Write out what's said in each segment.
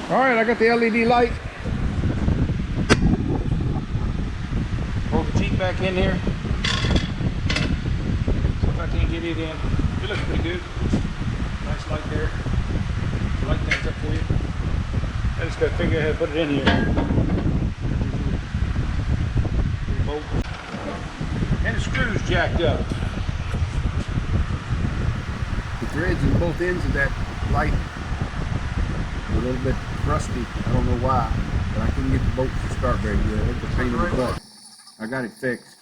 All right, I got the LED light. Pull the Jeep back in here. See if I can't get it in. It looks pretty good. Nice light there. Light things up for you. I just got to figure out how to put it in here. Bolt. And the screw's jacked up. The threads in both ends of that light are a little bit rusty. I don't know why, but I couldn't get the bolts to start very good. It's a pain in the butt. I got it fixed.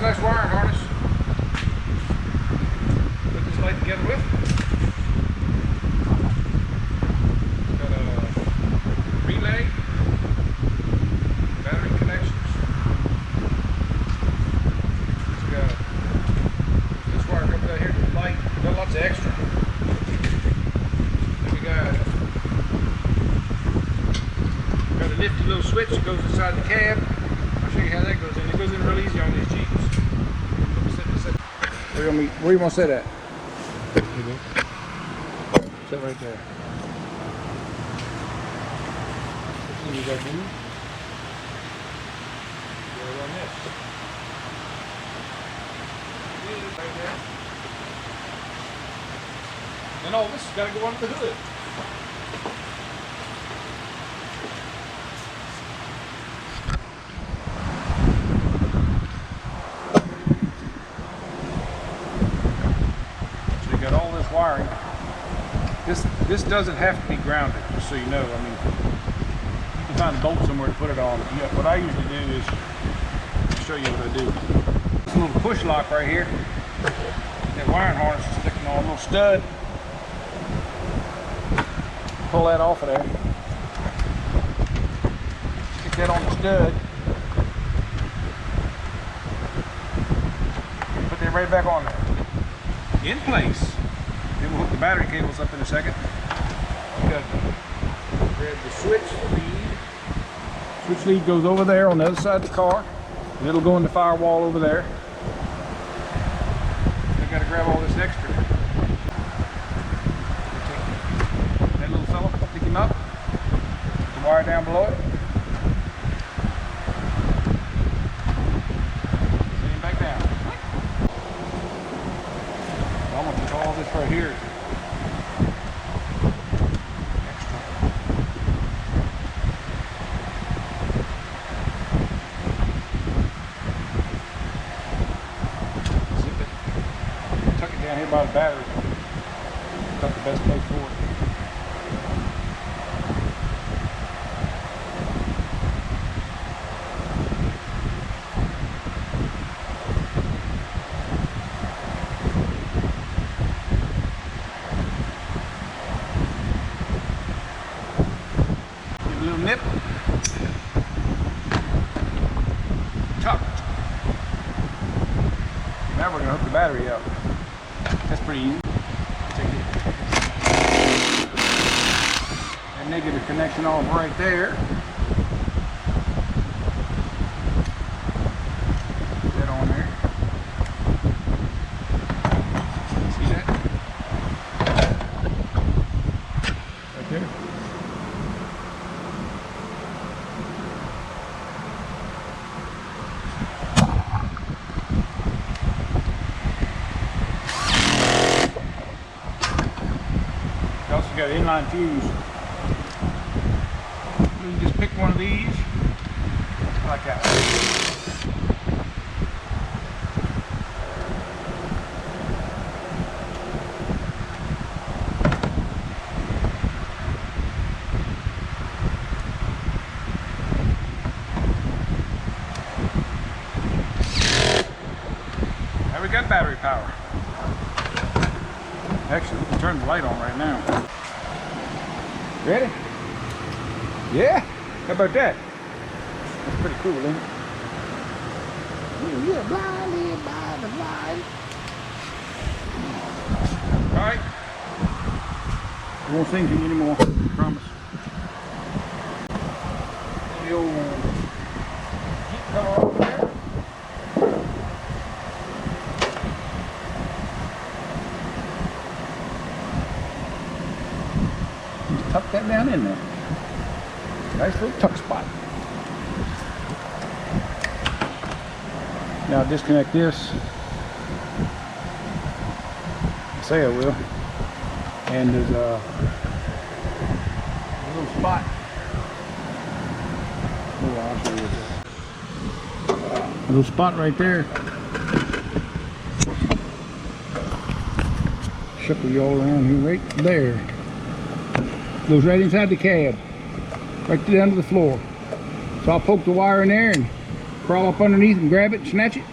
Nice wiring harness. Put this light together with. Got a relay, battery connections. We got this wire comes out here to the light. We got lots of extra. Then we got a nifty little switch that goes inside the cab. I'll show you how that goes in. It goes in real easy on these Jeeps. Where you want to sit at? There you go. Sit right there. See you got these? Go on this. Right there. And all this has got to go under the hood. Wiring. This doesn't have to be grounded, just so you know. I mean, you can find a bolt somewhere to put it on. What I usually do is show you what I do. This little push lock right here. That wiring harness is sticking on a little stud. Pull that off of there. Stick that on the stud. Put that right back on there. In place. Then we'll hook the battery cables up in a second. Grab the switch lead. Switch lead goes over there on the other side of the car, and it'll go in the firewall over there. I've got to grab all this extra. That little fella, pick him up. Put the wire down below it. Set him back down. I'm going to put all this right here. worry about a battery. It's not the best place for it. Give it a little nip. Tucked. Now we're going to hook the battery up. That's pretty easy. Take that negative connection off right there. Put that on there. See that? Right there. You also got an inline fuse. You can just pick one of these, like that. Now we got battery power. Actually, we can turn the light on right now. Ready? Yeah? How about that? That's pretty cool, isn't it? Yeah, blindly by the light. Alright. I won't sing to you anymore, I promise. The old Jeep cover over there. Just tuck that down in there. Nice little tuck spot. Now disconnect this. I say I will. And there's a little spot. Oh, I'll show you this. A little spot right there. Shuffle you all around here, right there. Goes right inside the cab. Right down to the floor. So I'll poke the wire in there and crawl up underneath and grab it and snatch it,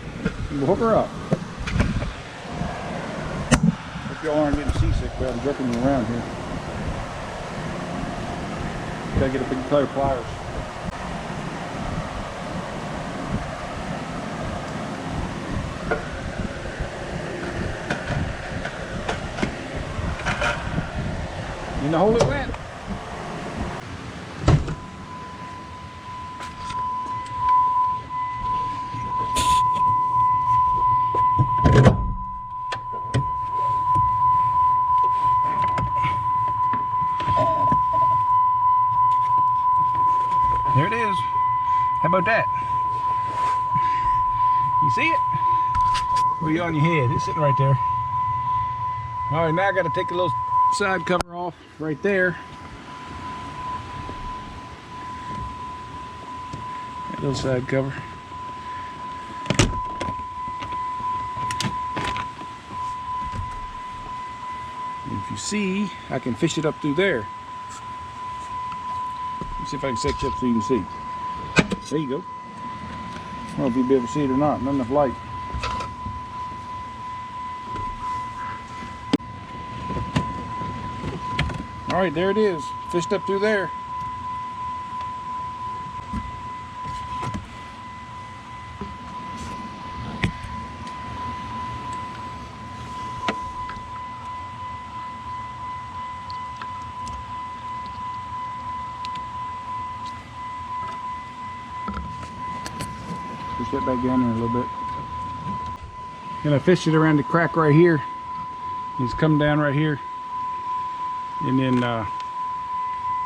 and we'll hook her up. Hope y'all aren't getting seasick, but I'm jerking you around here. Gotta get a big pair of pliers. In the hole it went. There it is. How about that? You see it? Or are you on your head? It's sitting right there. All right, now I got to take the little side cover off right there. That little side cover. And if you see, I can fish it up through there. Let's see if I can set you up so you can see. There you go. I don't know if you'll be able to see it or not. Not enough light. All right, there it is. Fished up through there. Push that back down there a little bit. And I fished it around the crack right here. It's come down right here. And then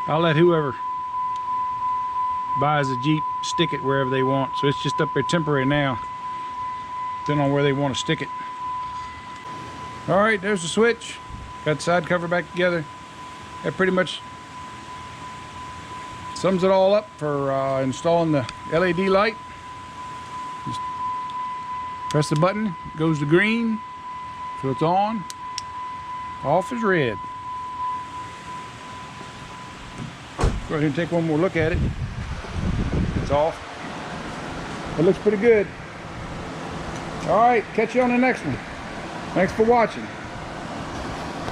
I'll let whoever buys a Jeep stick it wherever they want. So it's just up there temporary now, depending on where they want to stick it. All right, there's the switch. Got the side cover back together. That pretty much sums it all up for installing the LED light. Just press the button, it goes to green, so it's on. Off is red. Go ahead and take one more look at it. It's off. It looks pretty good. All right, catch you on the next one. Thanks for watching.